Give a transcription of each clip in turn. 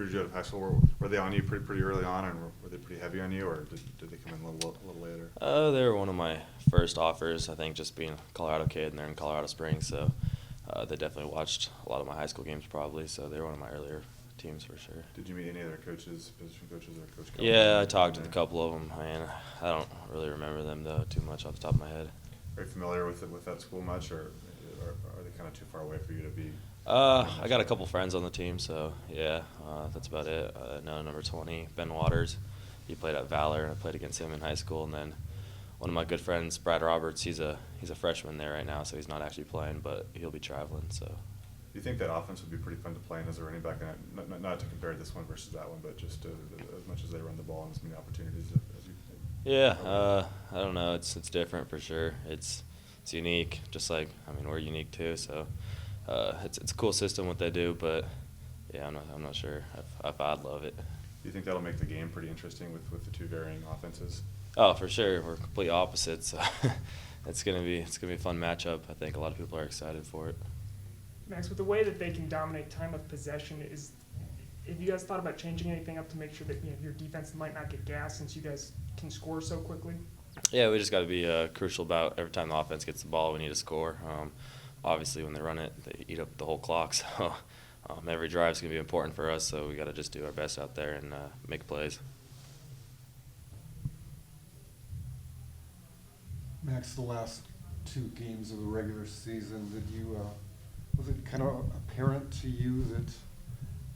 recruited you out of high school, were they on you pretty early on, and were they pretty heavy on you, or did they come in a little later? They were one of my first offers. I think just being a Colorado kid, and they're in Colorado Springs, so they definitely watched a lot of my high school games probably. So they were one of my earlier teams for sure. Did you meet any other coaches, position coaches, or Coach? Yeah, I talked to a couple of them. I don't really remember them though too much off the top of my head. Are you familiar with that school much, or are they kind of too far away for you to be? I got a couple friends on the team, so yeah, that's about it. No, number 20, Ben Waters. He played at Valor, and I played against him in high school. And then one of my good friends, Brad Roberts, he's a freshman there right now, so he's not actually playing, but he'll be traveling. So. Do you think that offense would be pretty fun to play in as a running back? And not to compare this one versus that one, but just as much as they run the ball and as many opportunities as you. Yeah, I don't know. It's different for sure. It's unique. Just like we're unique too. So it's a cool system what they do, but yeah, I'm not sure if I'd love it. Do you think that'll make the game pretty interesting with the two varying offenses? Oh, for sure. We're complete opposites. So it's gonna be a fun matchup. I think a lot of people are excited for it. Max, with the way that they can dominate time of possession, have you guys thought about changing anything up to make sure that your defense might not get gassed since you guys can score so quickly? Yeah, we just got to be crucial about every time the offense gets the ball, we need to score. Obviously, when they run it, they eat up the whole clock. So every drive is going to be important for us. So we got to just do our best out there and make plays. Max, the last two games of the regular season, was it kind of apparent to you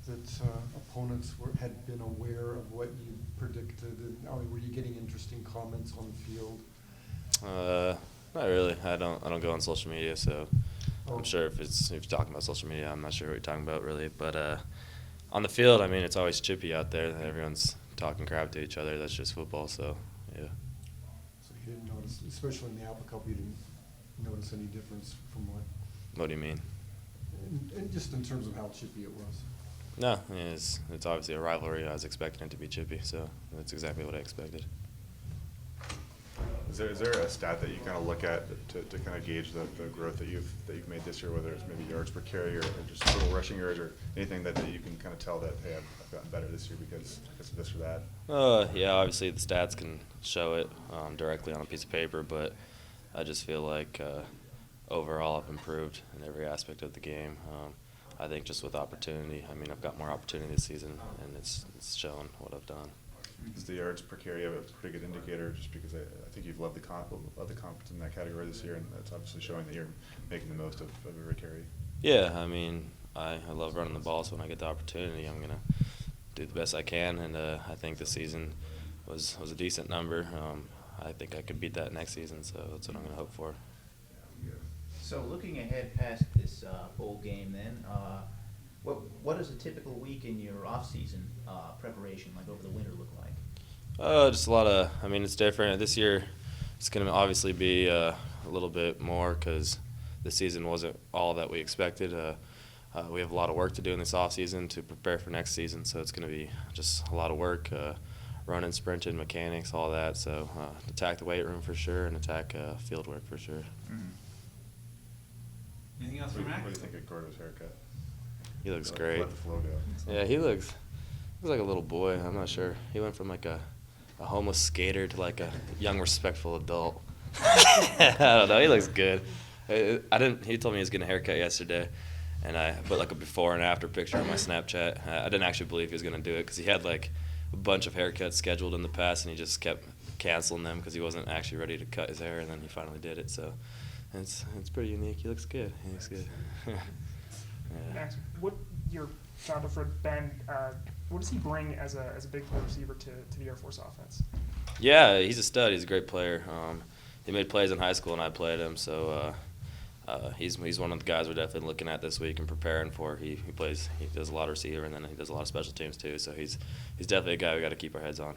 that opponents had been aware of what you predicted? And were you getting interesting comments on the field? Not really. I don't go on social media, so I'm sure if you're talking about social media, I'm not sure what you're talking about really. But on the field, it's always chippy out there. Everyone's talking crap to each other. That's just football, so yeah. So you didn't notice, especially in the Apple Cup, you didn't notice any difference from what? What do you mean? And just in terms of how chippy it was. No, it's obviously a rivalry. I was expecting it to be chippy, so that's exactly what I expected. Is there a stat that you kind of look at to kind of gauge the growth that you've made this year, whether it's maybe yards per carry or just total rushing yards or anything that you can kind of tell that, hey, I've gotten better this year because of this or that? Yeah, obviously the stats can show it directly on a piece of paper, but I just feel like overall I've improved in every aspect of the game. I think just with opportunity, I've got more opportunity this season, and it's showing what I've done. Is the yards per carry a pretty good indicator? Just because I think you've loved the conference in that category this year, and that's obviously showing that you're making the most of every carry. Yeah, I love running the ball, so when I get the opportunity, I'm gonna do the best I can, and I think this season was a decent number. I think I could beat that next season, so that's what I'm gonna hope for. So looking ahead past this bowl game then, what does a typical week in your off-season preparation, like over the winter, look like? Just a lot of, it's different. This year it's going to obviously be a little bit more because this season wasn't all that we expected. We have a lot of work to do in this off-season to prepare for next season, so it's going to be just a lot of work, running, sprinting, mechanics, all that. So attack the weight room for sure and attack field work for sure. Mm-hmm. Anything else for Max? What do you think of Gordo's haircut? He looks great. Let the flow go. Yeah, he looks like a little boy. I'm not sure. He went from like a homeless skater to like a young, respectful adult. I don't know. He looks good. He told me he was getting a haircut yesterday, and I put like a before and after picture on my Snapchat. I didn't actually believe he was going to do it because he had like a bunch of haircuts scheduled in the past, and he just kept canceling them because he wasn't actually ready to cut his hair, and then he finally did it. So it's pretty unique. He looks good. Yeah. Max, what your childhood Ben? What does he bring as a big play receiver to the Air Force offense? Yeah, he's a stud. He's a great player. He made plays in high school, and I played him. So he's one of the guys we're definitely looking at this week and preparing for. He does a lot of receiver, and then he does a lot of special teams too. So he's definitely a guy we got to keep our heads on.